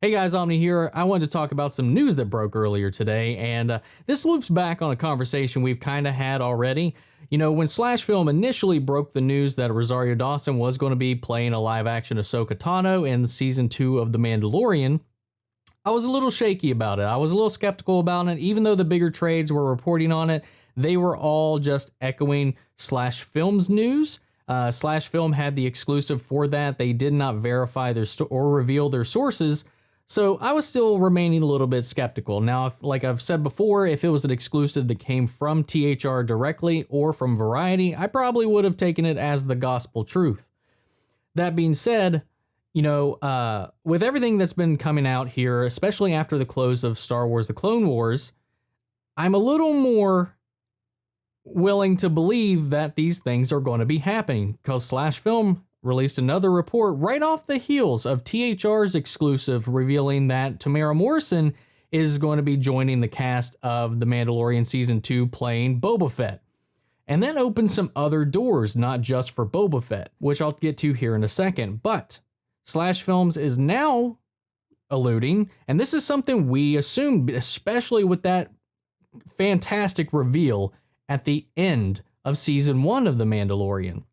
Hey guys, Omni here. I wanted to talk about some news that broke earlier today, and this loops back on a conversation we've kind of had already. You know, when SlashFilm initially broke the news that Rosario Dawson was going to be playing a live-action Ahsoka Tano in Season 2 of The Mandalorian, I was a little shaky about it. I was a little skeptical about it. Even though the bigger trades were reporting on it, they were all just echoing SlashFilm's news. SlashFilm had the exclusive for that. They did not verify or reveal their sources. So I was still remaining a little bit skeptical. Now, like I've said before, if it was an exclusive that came from THR directly or from Variety, I probably would have taken it as the gospel truth. That being said, you know, with everything that's been coming out here, especially after the close of Star Wars: The Clone Wars, I'm a little more willing to believe that these things are going to be happening, because SlashFilm released another report right off the heels of THR's exclusive revealing that Tamara Morrison is going to be joining the cast of The Mandalorian Season 2 playing Boba Fett. And that opens some other doors, not just for Boba Fett, which I'll get to here in a second. But SlashFilms is now alluding, and this is something we assumed, especially with that fantastic reveal at the end of Season 1 of The Mandalorian.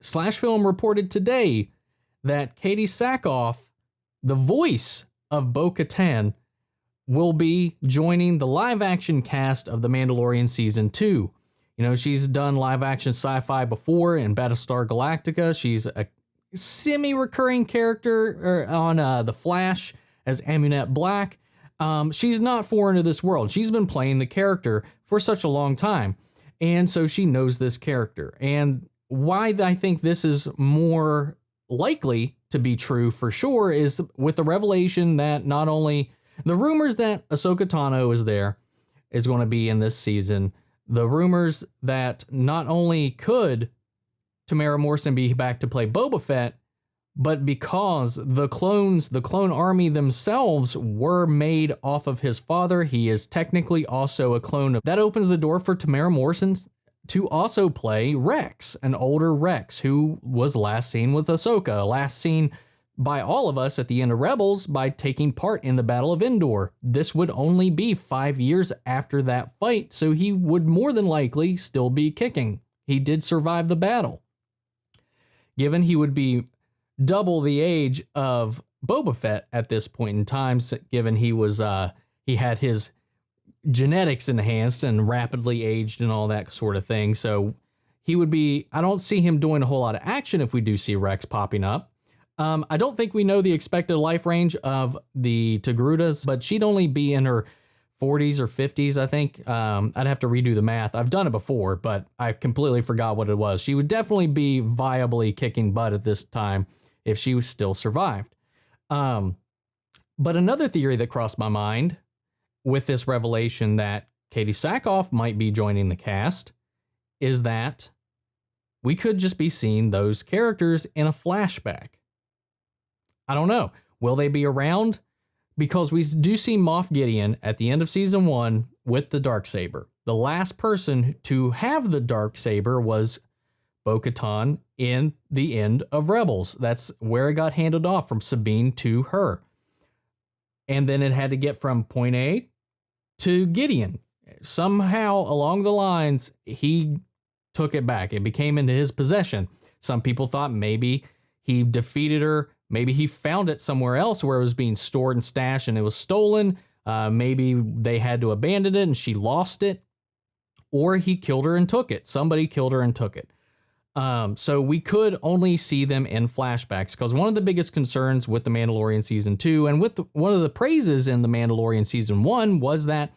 SlashFilm reported today that Katee Sackhoff, the voice of Bo-Katan, will be joining the live-action cast of The Mandalorian Season 2. You know, she's done live-action sci-fi before in Battlestar Galactica. She's a semi-recurring character on The Flash as Amunet Black. She's not foreign to this world. She's been playing the character for such a long time, and so she knows this character. And why I think this is more likely to be true for sure is with the revelation that not only the rumors that Ahsoka Tano is going to be in this season, the rumors that not only could Tamara Morrison be back to play Boba Fett, but because the clone army themselves were made off of his father, he is technically also a clone. That opens the door for Tamara Morrison to also play Rex, an older Rex who was last seen with Ahsoka, last seen by all of us at the end of Rebels by taking part in the Battle of Endor. This would only be 5 years after that fight, so he would more than likely still be kicking. He did survive the battle. Given he would be double the age of Boba Fett at this point in time, given he had his genetics enhanced and rapidly aged and all that sort of thing. So he would be, I don't see him doing a whole lot of action if we do see Rex popping up. I don't think we know the expected life range of the Togrutas, but she'd only be in her 40s or 50s, I think. I'd have to redo the math. I've done it before, but I completely forgot what it was. She would definitely be viably kicking butt at this time if she was still survived. But another theory that crossed my mind with this revelation that Katee Sackhoff might be joining the cast is that we could just be seeing those characters in a flashback. I don't know. Will they be around? Because we do see Moff Gideon at the end of Season 1 with the Darksaber. The last person to have the Darksaber was Bo-Katan in the end of Rebels. That's where it got handed off from Sabine to her. And then it had to get from point A to Gideon. Somehow along the lines, he took it back. It became into his possession. Some people thought maybe he defeated her. Maybe he found it somewhere else where it was being stored and stashed and it was stolen. Maybe they had to abandon it and she lost it. Or he killed her and took it. Somebody killed her and took it. So we could only see them in flashbacks, because one of the biggest concerns with The Mandalorian Season 2 and with one of the praises in The Mandalorian Season 1 was that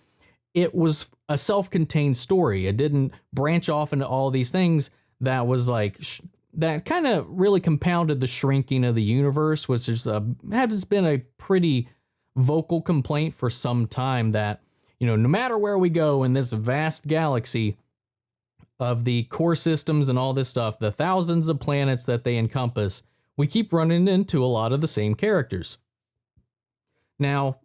it was a self-contained story. It didn't branch off into all these things that was like, that kind of really compounded the shrinking of the universe, which has been a pretty vocal complaint for some time that, you know, no matter where we go in this vast galaxy of the core systems and all this stuff, the thousands of planets that they encompass, we keep running into a lot of the same characters. Now,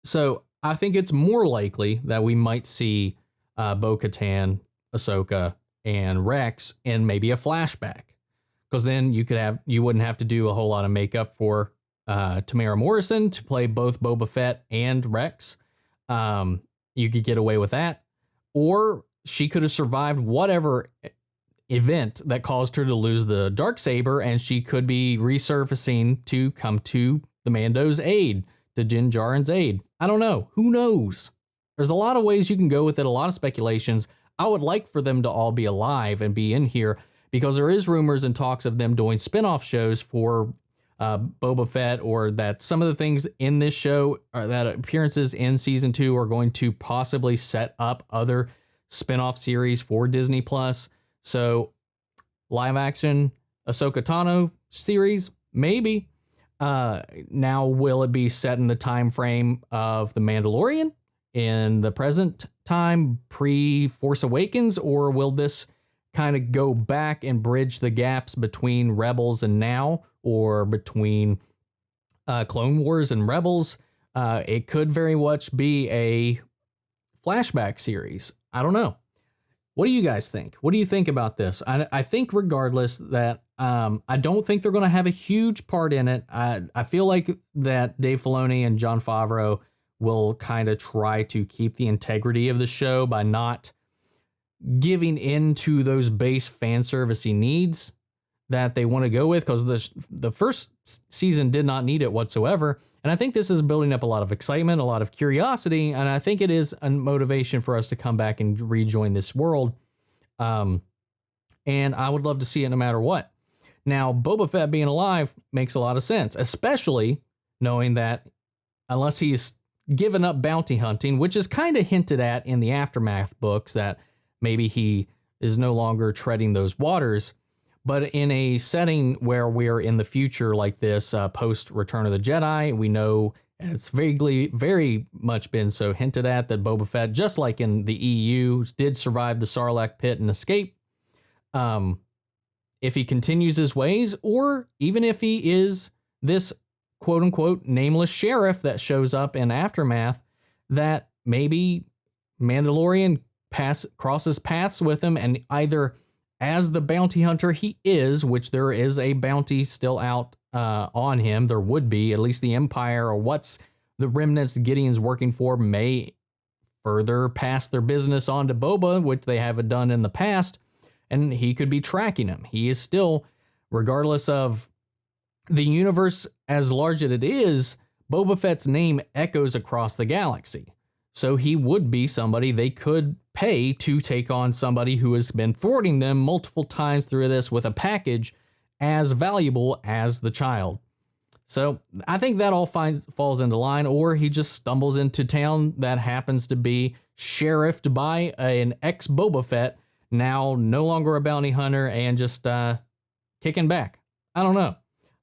so I think it's more likely that we might see Bo-Katan, Ahsoka, and Rex in maybe a flashback, because then you wouldn't have to do a whole lot of makeup for Tamara Morrison to play both Boba Fett and Rex. You could get away with that. Or she could have survived whatever event that caused her to lose the Darksaber, and she could be resurfacing to come to the Mando's aid, to Din Djarin's aid. I don't know. Who knows? There's a lot of ways you can go with it, a lot of speculations. I would like for them to all be alive and be in here, because there is rumors and talks of them doing spin-off shows for Boba Fett, or that some of the things in this show, that appearances in season 2, are going to possibly set up other spin-off series for Disney Plus. So live action Ahsoka Tano series, maybe. Now, will it be set in the time frame of The Mandalorian in the present time, pre-Force Awakens, or will this kind of go back and bridge the gaps between Rebels and now, or between Clone Wars and Rebels? It could very much be a flashback series. I don't know. What do you guys think? What do you think about this? I think regardless that I don't think they're going to have a huge part in it. I feel like that Dave Filoni and Jon Favreau will kind of try to keep the integrity of the show by not giving in to those base fan servicey needs that they want to go with, because the first season did not need it whatsoever. And I think this is building up a lot of excitement, a lot of curiosity, and I think it is a motivation for us to come back and rejoin this world. And I would love to see it no matter what. Now, Boba Fett being alive makes a lot of sense, especially knowing that unless he's given up bounty hunting, which is kind of hinted at in the Aftermath books, that maybe he is no longer treading those waters. But in a setting where we're in the future like this, post Return of the Jedi, we know it's very much been so hinted at that Boba Fett, just like in the EU, did survive the Sarlacc pit and escape. If he continues his ways, or even if he is this quote unquote nameless sheriff that shows up in Aftermath, that maybe Mandalorian crosses paths with him, and either as the bounty hunter he is, which there is a bounty still out on him, there would be, at least the Empire or what's the remnants Gideon's working for may further pass their business on to Boba, which they haven't done in the past, and he could be tracking him. He is still, regardless of the universe as large as it is, Boba Fett's name echoes across the galaxy. So he would be somebody they could pay to take on somebody who has been thwarting them multiple times through this with a package as valuable as the child. So I think that all falls into line, or he just stumbles into town that happens to be sheriffed by an ex-Boba Fett, now no longer a bounty hunter, and just kicking back. I don't know.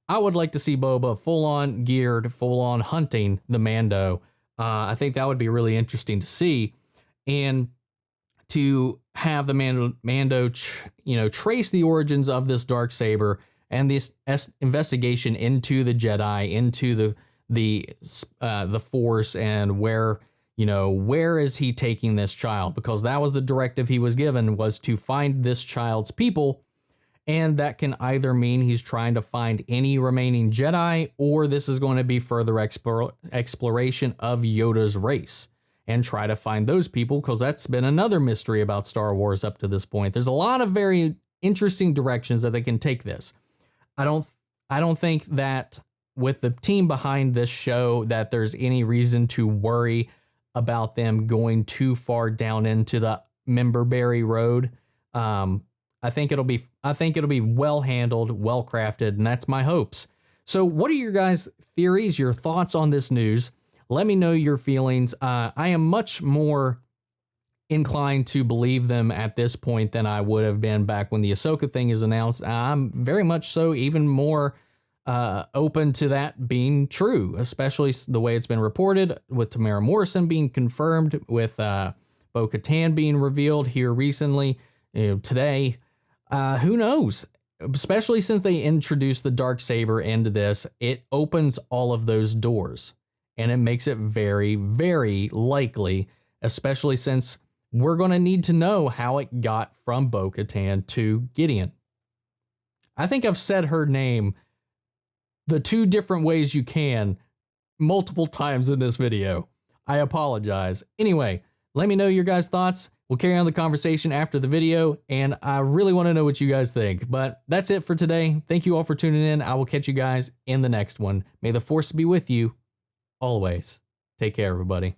I would like to see Boba full-on geared, full-on hunting the Mando. I think that would be really interesting to see, and to have the Mando, trace the origins of this Darksaber and this investigation into the Jedi, into the Force, and where is he taking this child? Because that was the directive he was given, was to find this child's people. And that can either mean he's trying to find any remaining Jedi, or this is going to be further exploration of Yoda's race and try to find those people, because that's been another mystery about Star Wars up to this point. There's a lot of very interesting directions that they can take this. I don't think that with the team behind this show that there's any reason to worry about them going too far down into the Memberberry road. I think it'll be well handled, well crafted, and that's my hopes. So what are your guys' theories, your thoughts on this news? Let me know your feelings. I am much more inclined to believe them at this point than I would have been back when the Ahsoka thing is announced. I'm very much so even more open to that being true, especially the way it's been reported, with Tamara Morrison being confirmed, with Bo-Katan being revealed here recently, today. Who knows? Especially since they introduced the Darksaber into this, it opens all of those doors, and it makes it very, very likely, especially since we're going to need to know how it got from Bo-Katan to Gideon. I think I've said her name the two different ways you can multiple times in this video. I apologize. Anyway, let me know your guys' thoughts. We'll carry on the conversation after the video, and I really want to know what you guys think. But that's it for today. Thank you all for tuning in. I will catch you guys in the next one. May the Force be with you always. Take care, everybody.